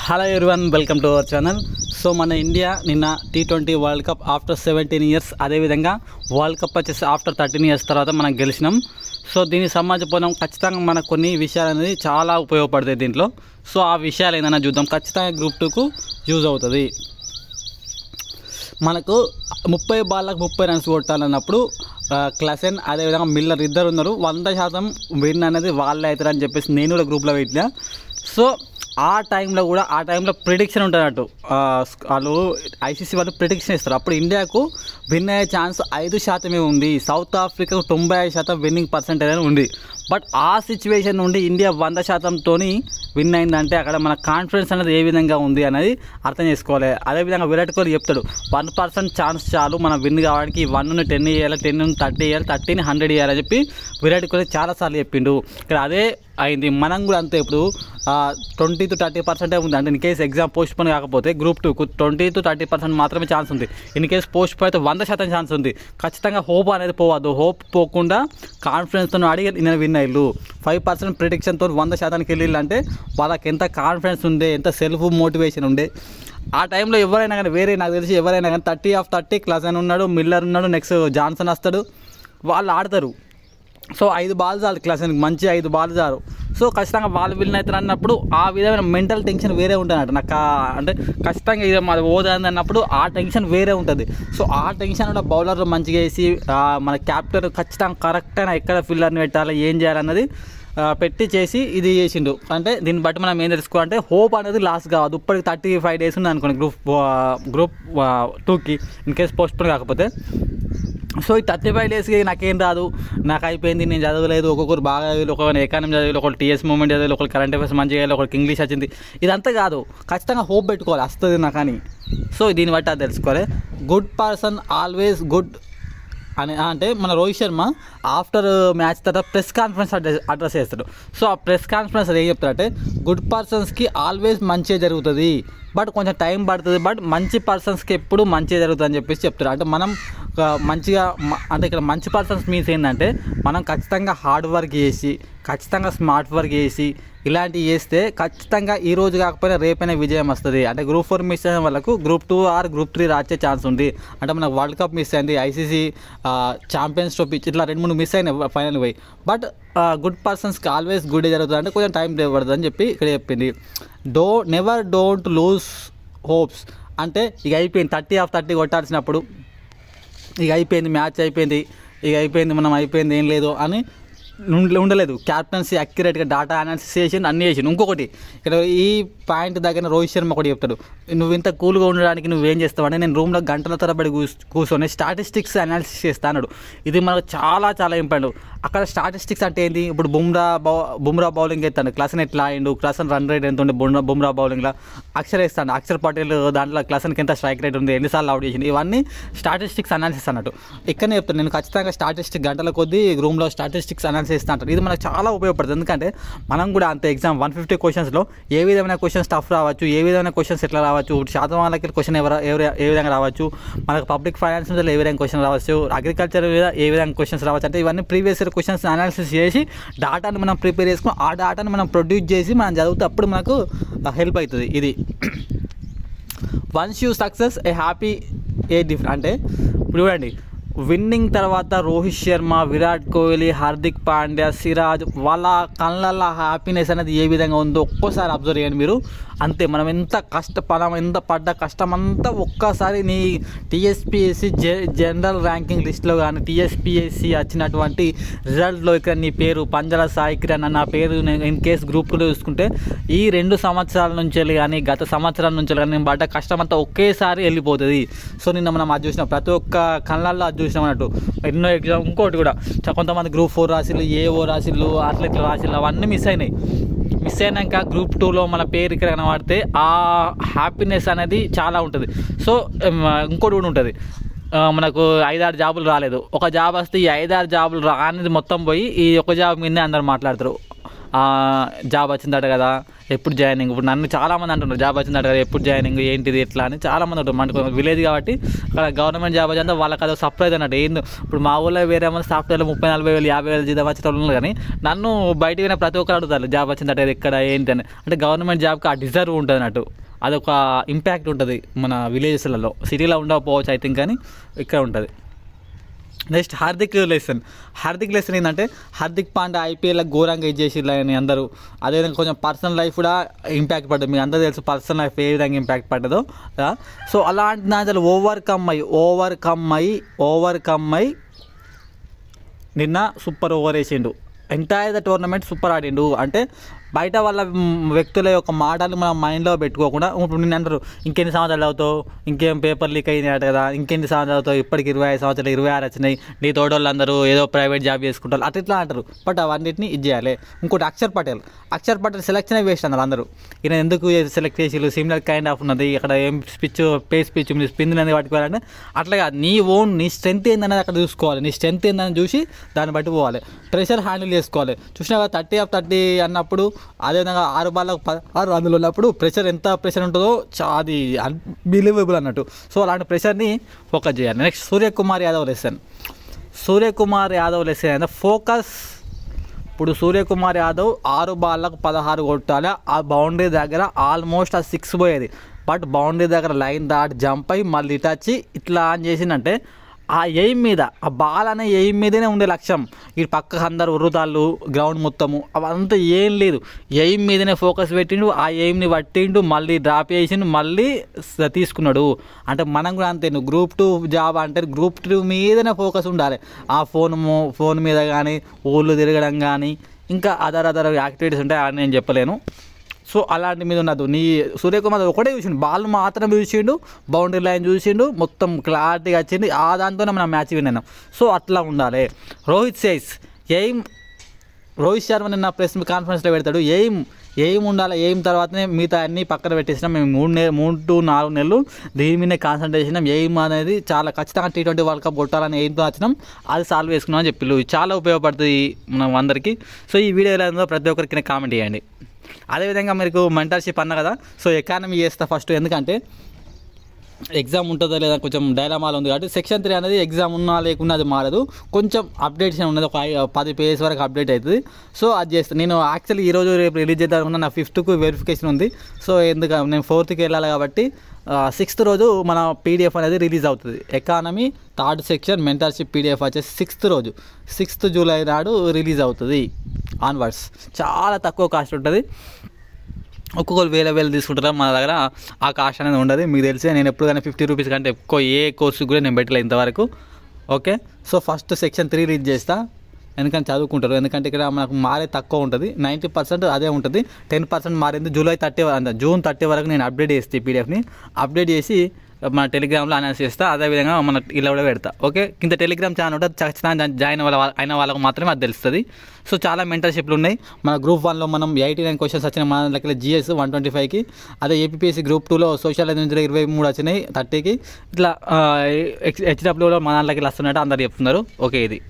Hello everyone, welcome to our channel. So మన India నిన్న T20 world cup after 17 years, అదేవిధంగా world cup వచ్చేసి after 13 years తర్వాత మనం గెలిచినాం. సో దీనికి సంబంధించిన ఖచ్చితంగా మనకు కొన్ని విషయాలు అనేది చాలా ఉపయోగపడతాయి దీంట్లో. సో ఆ విషయాలు ఏదైనా చూద్దాం, ఖచ్చితంగా గ్రూప్ 2కు యూజ్ అవుతుంది. మనకు 30 బాళ్ళకు 30 రన్స్ కొట్టాలన్నప్పుడు క్లాసెన్ అదేవిధంగా మిల్లర్ ఇద్దరు ఉన్నారు. 100% విన్ అనేది వాళ్ళే అవుతారని చెప్పేసి నేను కూడా గ్రూప్లో పెట్టినా. సో ఆ టైంలో ప్రిడిక్షన్ ఉంటుంది అన్నట్టు. వాళ్ళు ఐసీసీ వాళ్ళు ప్రిడిక్షన్ ఇస్తారు. అప్పుడు ఇండియాకు విన్ అయ్యే ఛాన్స్ 5% ఉంది, సౌత్ ఆఫ్రికాకు 95% విన్నింగ్ పర్సెంటేజ్ అని ఉంది. బట్ ఆ సిచ్యువేషన్ నుండి ఇండియా 100%తో విన్ అయిందంటే అక్కడ మన కాన్ఫిడెన్స్ అనేది ఏ విధంగా ఉంది అనేది అర్థం చేసుకోవాలి. అదేవిధంగా విరాట్ కోహ్లీ చెప్తాడు 1% ఛాన్స్ చాలు మనం విన్ కావడానికి, 1ని 10 ఇవ్వాలి, 10ని 30 ఇవ్వాలి, 30ని 100 ఇవ్వాలని చెప్పి విరాట్ కోహ్లీ చాలాసార్లు చెప్పిండు. ఇక్కడ అదే అయింది. మనం కూడా అంతే. ఇప్పుడు 20 to 30% ఉంది. అంటే in case exam post phone కాకపోతే గ్రూప్ 2కు 20 to 30% మాత్రమే ఛాన్స్ ఉంది. ఇన్ కేసు పోస్ట్ పోన్ అయితే 100% ఛాన్స్ ఉంది. ఖచ్చితంగా హోప్ అనేది పోవద్దు. హోప్ పోకుండా కాన్ఫిడెన్స్తో అడిగి నేను విన్ అయ్యారు. 5% ప్రిడిక్షన్తో 100%కి వెళ్ళిళ్ళు అంటే వాళ్ళకి ఎంత కాన్ఫిడెన్స్ ఉండే, ఎంత సెల్ఫ్ మోటివేషన్ ఉండే. ఆ టైంలో ఎవరైనా కానీ నాకు తెలిసి ఎవరైనా కానీ 30 of 30 క్లాసెన్ ఉన్నాడు, మిల్లర్ ఉన్నాడు, నెక్స్ట్ జాన్సన్ వస్తాడు, వాళ్ళు ఆడతారు. సో 5 బాల్ చాలు క్లాసెన్కి, మంచి 5 బాల్ చాలు. సో ఖచ్చితంగా వాళ్ళు విన్ అవుతారు అన్నప్పుడు ఆ విధమైన మెంటల్ టెన్షన్ వేరే ఉంటుంది నాకు. అంటే ఖచ్చితంగా ఇది మాది ఓదాంది అన్నప్పుడు ఆ టెన్షన్ వేరే ఉంటుంది. సో ఆ టెన్షన్ కూడా బౌలర్లు మంచిగా వేసి మన క్యాప్టెన్ ఖచ్చితంగా కరెక్ట్ అయినా ఎక్కడ ఫీల్డర్ని పెట్టాలి, ఏం చేయాలన్నది పెట్టి చేసి ఇది చేసిండు. అంటే దీన్ని బట్టి మనం ఏం తెలుసుకోవాలంటే హోప్ అనేది లాస్ కావద్దు. ఇప్పటికి 35 days ఉంది అనుకోండి గ్రూప్ 2కి, ఇన్ కేస్ పోస్ట్ పోన్ కాకపోతే. సో ఈ 35 daysకి నాకేం రాదు, నాకు అయిపోయింది, నేను చదవలేదు, ఒక్కొక్కరు బాగా చదివి, ఒకరు ఎకానమీ చదివి, ఒకరు టీఎస్ మూమెంట్ చదివి, ఒకరు కరెంట్ అఫేర్స్ మంచిగా చేయాలి, ఒకరికి ఇంగ్లీష్ వచ్చింది, ఇదంతా కాదు. ఖచ్చితంగా హోప్ పెట్టుకోవాలి వస్తుంది నాకు అని. సో దీన్ని బట్టి అది తెలుసుకోవాలి. గుడ్ పర్సన్ ఆల్వేస్ గుడ్ అని అంటే మన రోహిత్ శర్మ ఆఫ్టర్ మ్యాచ్ తర్వాత ప్రెస్ కాన్ఫరెన్స్ అడ్రస్ చేస్తాడు. సో ఆ ప్రెస్ కాన్ఫరెన్స్ అది ఏం చెప్తారంటే గుడ్ పర్సన్స్కి ఆల్వేస్ మంచిగా జరుగుతుంది, బట్ కొంచెం టైం పడుతుంది, బట్ మంచి పర్సన్స్కి ఎప్పుడు మంచిగా జరుగుతుంది అని చెప్పేసి చెప్తారు. అంటే మనం మంచిగా అంటే ఇక్కడ మంచి పర్సన్స్ మీన్స్ ఏంటంటే మనం ఖచ్చితంగా హార్డ్ వర్క్ చేసి, ఖచ్చితంగా స్మార్ట్ వర్క్ చేసి ఇలాంటివి చేస్తే ఖచ్చితంగా ఈ రోజు కాకపోయినా రేపైనా విజయం వస్తుంది. అంటే గ్రూప్ 4 మిస్ అయిన వాళ్ళకు గ్రూప్ 2 ఆర్ గ్రూప్ 3 రాచే ఛాన్స్ ఉంది. అంటే మనకు వరల్డ్ కప్ మిస్ అయింది, ఐసీసీ ఛాంపియన్స్ ట్రోఫీ ఇట్లా 2-3 మిస్ అయినాయి ఫైనల్ పోయి. బట్ గుడ్ పర్సన్స్కి ఆల్వేస్ గుడ్ జరుగుతుంది, అంటే కొంచెం టైం పడుతుంది అని చెప్పి ఇక్కడ చెప్పింది. Never don't lose hopes. అంటే ఇక అయిపోయింది 30 of 30 కొట్టాల్సినప్పుడు ఇక అయిపోయింది, మ్యాచ్ అయిపోయింది, ఇక అయిపోయింది, మనం అయిపోయింది, ఏం లేదు అని ఉండలేదు. క్యాప్టెన్సీ అక్యురేట్గా డాటా అనాలిసిస్ చేసి అన్నీ చేసి. ఇంకొకటి ఇక్కడ ఈ పాయింట్ దగ్గర రోహిత్ శర్మ ఒకటి చెప్తాడు, నువ్వు ఇంత కూల్గా ఉండడానికి నువ్వేం చేస్తావు అంటే నేను రూమ్లో గంటల తరబడి కూర్చొని స్టాటిస్టిక్స్ అనాలిసిస్ చేస్తాను. ఇది మనకు చాలా చాలా ఇంపార్టెంట్. అక్కడ స్టాటిస్టిక్స్ అంటే ఏంటి, ఇప్పుడు బుమ్రా బౌలింగ్ ఎత్తాడు, క్లాసెన్ ఎట్లా ఆడిండు, క్లాసెన్ రన్ రేట్ ఎంత ఉండే బుమ్రా బౌలింగ్లో, అక్షర్ వేస్తాడు, అక్షర్ పటేల్ దాంట్లో క్లాసెన్కి ఎంత స్ట్రైక్ రేట్ ఉంది, ఎన్నిసార్లు అవుట్ చేసింది, ఇవన్నీ స్టాటిస్టిక్స్ అనాలిసిస్ అన్నట్టు. ఇక్కడనే చెప్తాను నేను ఖచ్చితంగా స్టాటిస్టిక్ గంటల కొద్దీ రూమ్లో స్టాటిస్టిక్స్ అనాలిసిస్ చేస్తా అంటారు. ఇది మనకు చాలా ఉపయోగపడుతుంది. ఎందుకంటే మనం కూడా అంత ఎగ్జామ్ 150 క్వశ్చన్స్లో ఏ విధమైన క్వశ్చన్స్ టఫ్ రావచ్చు, ఏ విధమైన క్వశ్చన్స్ ఎట్లా రావచ్చు, శాతం వాళ్ళకి క్వశ్చన్ ఏ విధంగా రావచ్చు, మనకు పబ్లిక్ ఫైనాన్స్ మీద ఏ విధంగా క్వశ్చన్ రావచ్చు, అగ్రికల్చర్ మీద ఏ విధంగా క్వశ్చన్స్ రావచ్చు, అంటే ఇవన్నీ ప్రీవియస్ ఇయర్ క్వశ్చన్స్ అనాలిసిస్ చేసి డాటాని మనం ప్రిపేర్ చేసుకుని ఆ డాటాని మనం ప్రొడ్యూస్ చేసి మనం చదివితే అప్పుడు మనకు హెల్ప్ అవుతుంది. ఇది once you success A happy a different. అంటే ఇప్పుడు చూడండి, విన్నింగ్ తర్వాత రోహిత్ శర్మ, విరాట్ కోహ్లీ, హార్దిక్ పాండ్యా, సిరాజ్ వాళ్ళ కళ్ళల్లో హ్యాపీనెస్ అనేది ఏ విధంగా ఉందో ఒక్కోసారి అబ్జర్వ్ చేయండి మీరు. అంతే, మనం ఎంత పడ్డ కష్టం అంతా ఒక్కసారి నీ టీఎస్పీఎస్సీ జనరల్ ర్యాంకింగ్ లిస్ట్లో కానీ టీఎస్పీఎస్సీ వచ్చినటువంటి రిజల్ట్లో ఇక్కడ నీ పేరు పంజల సాయి కిరణ్ అన్న పేరు ఇన్ కేస్ గ్రూప్లో చూసుకుంటే ఈ 2 సంవత్సరాల నుంచి కానీ గత సంవత్సరాల నుంచి కానీ నేను పడ్డ కష్టం అంతా ఒకేసారి వెళ్ళిపోతుంది. సో నిన్న మనం అది చూసినాం, ప్రతి ఒక్క కళ్ళల్లో అది చూసినాం అన్నట్టు. ఎన్నో ఎగ్జామ్ ఇంకోటి కూడా కొంతమంది గ్రూప్ 4 రాసిళ్ళు, ఏఓ రాసిళ్ళు, అథ్లెట్లు రాసిళ్ళు, అవన్నీ మిస్ అయినాక గ్రూప్ 2లో మన పేరు ఇక్కడ కనబడితే ఆ హ్యాపీనెస్ అనేది చాలా ఉంటుంది. సో ఇంకోటి కూడా ఉంటుంది, మనకు 5-6 జాబులు రాలేదు, ఒక జాబ్ వస్తే ఈ 5-6 జాబులు అనేది మొత్తం పోయి ఈ ఒక జాబ్ మీదనే అందరు మాట్లాడతారు. జాబ్ వచ్చిందట కదా ఎప్పుడు జాయినింగ్. ఇప్పుడు నన్ను చాలామంది అంటున్నారు జాబ్ వచ్చిందట కదా ఎప్పుడు జాయినింగ్ ఏంటిది ఎట్లా అని చాలామంది ఉంటారు. మనకు విలేజ్ కాబట్టి అక్కడ గవర్నమెంట్ జాబ్ వచ్చిందా వాళ్ళకి అదో సర్ప్రైజ్ అన్నట్టు. ఏందో ఇప్పుడు మా ఊళ్ళో వేరే మంది సాఫ్ట్వేర్లో 30,000-40,000 50,000 జీతం వచ్చే వాళ్ళు ఉన్నారు. కానీ నన్ను బయటికి పోయిన ప్రతి ఒక్కరు అడుగుతారు జాబ్ వచ్చిందట ఎక్కడ ఏంటి అని. అంటే గవర్నమెంట్ జాబ్కి ఆ డిజర్వ్ ఉంటుంది అన్నట్టు, అదొక ఇంపాక్ట్ ఉంటుంది మన విలేజెస్లలో. సిటీలో ఉండకపోవచ్చు ఐ థింక్, కానీ ఇక్కడ ఉంటుంది. నెక్స్ట్ హార్దిక్ లెసన్ ఏంటంటే హార్దిక్ పాండ్యా ఐపీఎల్లో ఘోరంగా ఇచ్చేసిల్లని అందరూ. అదేవిధంగా కొంచెం పర్సనల్ లైఫ్ కూడా ఇంపాక్ట్ పడ్డది. మీకు అందరూ తెలుసు పర్సనల్ లైఫ్ ఏ విధంగా ఇంపాక్ట్ పడ్డదో. సో అలాంటి దాంట్లో ఓవర్కమ్ అయ్యి నిన్న సూపర్ ఓవర్ వేసిండు. ఎంటైర్ ద టోర్నమెంట్ సూపర్ ఆడిండు. అంటే బయట వాళ్ళ వ్యక్తుల యొక్క మాటలు మనం మైండ్లో పెట్టుకోకుండా, ఇప్పుడు నేను అంటారు ఇంకెన్ని సంవత్సరాలు అవుతావు, ఇంకేం పేపర్ లీక్ అయినాయట కదా, ఇంకెన్ని సంవత్సరాలు అవుతావు, ఇప్పటికి 25 సంవత్సరాలు 26 వచ్చినాయి, నీ తోడోళ్ళు అందరూ ఏదో ప్రైవేట్ జాబ్ చేసుకుంటారు అట్లా అంటారు. బట్ అవన్నిటిని ఇది చేయాలి. ఇంకోటి అక్షర్ పటేల్ సెలెక్షన్ వేస్ట్ అన్నారు అందరూ. ఈయన ఎందుకు సెలెక్ట్ చేసి సిమిలర్ కైండ్ ఆఫ్ ఉన్నది, ఇక్కడ ఏం స్పిచ్ మీరు స్పిన్ అనేది పట్టుకోవాలంటే అట్లా కాదు. నీ స్ట్రెంత్ ఏందనేది అక్కడ చూసుకోవాలి. నీ స్ట్రెంత్ ఏందని చూసి దాన్ని బట్టి పోవాలి. ప్రెషర్ హ్యాండిల్ చేసుకోవాలి. చూసినా 30/30 అన్నప్పుడు, అదేవిధంగా 6 బాళ్ళకు 16 అందులో ఉన్నప్పుడు ఎంత ప్రెషర్ ఉంటుందో అది అన్బిలీవబుల్ అన్నట్టు. సో అలాంటి ప్రెషర్ని ఫోకస్ చేయాలి. నెక్స్ట్ సూర్యకుమార్ యాదవ్ లెసన్ అంటే ఫోకస్. ఇప్పుడు సూర్యకుమార్ యాదవ్ 6 బాళ్ళకు 16 కొట్టాలి. ఆ బౌండరీ దగ్గర ఆల్మోస్ట్ ఆ 6 పోయేది. బట్ బౌండరీ దగ్గర లైన్ దాటి జంప్ అయ్యి మళ్ళీ ఇటు వచ్చి ఇట్లా ఆన్ చేసిందంటే ఆ ఎయిమ్ మీద, ఆ బాల్ అనే ఎయిమ్ మీదనే ఉండే లక్ష్యం. ఈ పక్కకు అందరు ఉర్రుతాళ్ళు గ్రౌండ్ మొత్తము అవంతా ఏం లేదు, ఎయిమ్ మీదనే ఫోకస్ పెట్టిండు. ఆ ఎయిమ్ని పట్టిండు, మళ్ళీ డ్రాప్ చేసిండు, మళ్ళీ తీసుకున్నాడు. అంటే మనం కూడా అంతే. నువ్వు Group 2 జాబ్ అంటే Group 2 మీదనే ఫోకస్ ఉండాలి. ఆ ఫోన్ మీద కానీ, ఊళ్ళు తిరగడం కానీ, ఇంకా అదర్ యాక్టివిటీస్ ఉంటాయి అని నేను చెప్పలేను. సో అలాంటి మీద ఉన్నది. సూర్యకుమార్ ఒకటే చూసిండు, బాల్ మాత్రం చూసిండు, బౌండరీ లైన్ చూసిండు, మొత్తం క్లారిటీగా వచ్చింది. ఆ దాంతోనే మనం మ్యాచ్ విన్నాం. సో అట్లా ఉండాలి. రోహిత్ శర్మ నిన్న ప్రెస్ కాన్ఫరెన్స్లో పెడతాడు, ఎయిమ్ ఉండాలి. ఎయిమ్ తర్వాతనే మిగతా అన్నీ పక్కన పెట్టేసినాం. మేము 3 to 4 నెలలు దీని మీదనే కాన్సన్ట్రేట్. ఎయిమ్ అనేది చాలా ఖచ్చితంగా T20 వరల్డ్ కప్ కొట్టాలని ఎయిమ్తో వచ్చినాం, అది సాల్వ్ చేసుకున్నాం అని చెప్పి చాలా ఉపయోగపడుతుంది మనం అందరికీ. సో ఈ వీడియో ఎలా ఉందో ప్రతి ఒక్కరికి కామెంట్ చేయండి. అదేవిధంగా మీకు మెంటర్షిప్ అన్న కదా, సో ఎకానమీ చేస్తా ఫస్ట్. ఎందుకంటే ఎగ్జామ్ ఉంటుందో లేదా కొంచెం డైలమాలో ఉంది కాబట్టి సెక్షన్ 3 అనేది ఎగ్జామ్ ఉన్నా లేకున్నా అది మారదు, కొంచెం అప్డేషన్ ఉన్నది. ఒక 10 pages వరకు అప్డేట్ అవుతుంది. సో అది చేస్తాను నేను. యాక్చువల్లీ ఈరోజు రేపు రిలీజ్ చేద్దామన్నా, నా 5th వెరిఫికేషన్ ఉంది. సో ఎందుకంటే నేను 4th వెళ్ళాలి కాబట్టి 6th రోజు మన PDF అనేది రిలీజ్ అవుతుంది. Economy 3rd section mentorship PDF వచ్చేసి 6th జూలై నాడు రిలీజ్ అవుతుంది. ఆన్వర్డ్స్ చాలా తక్కువ కాస్ట్ ఉంటుంది. ఒక్కొక్కరు వేలు తీసుకుంటారా, మన దగ్గర ఆ కాస్ట్ అనేది ఉండదు. మీకు తెలిసే నేను ఎప్పుడు కానీ 50 రూపీస్ కంటే ఎక్కువ ఏ కోర్సు కూడా నేను పెట్టలేదు ఇంతవరకు. Okay, so first section 3 read చేస్తా, ఎందుకంటే చదువుకుంటారు. ఎందుకంటే ఇక్కడ మనకు మారే తక్కువ ఉంటుంది, 90% అదే ఉంటుంది. 10% మారింది. జూన్ 30 వరకు నేను అప్డేట్ చేస్తే PDFని అప్డేట్ చేసి మన టెలిగ్రామ్లో అనౌన్స్ చేస్తా. అదేవిధంగా మన ఇలా కూడా పెడతా. ఓకే, కింద టెలిగ్రామ్ ఛానల్ ఉంటుంది, ఖచ్చితంగా జాయిన్ అయిన వాళ్ళకు మాత్రమే అది తెలుస్తుంది. సో చాలా మెంటర్షిప్లు ఉన్నాయి. మన Group 1లో మనం 89 క్వశ్చన్స్ వచ్చినాయి మన దగ్గర, GS 125కి. అదే APPSC Group 2లో సోషల్ నుంచి 23 వచ్చినాయి 30కి. ఇట్లా HWలో మన దాంట్లోకి వస్తున్నట్టు అందరు చెప్తున్నారు. ఓకే, ఇది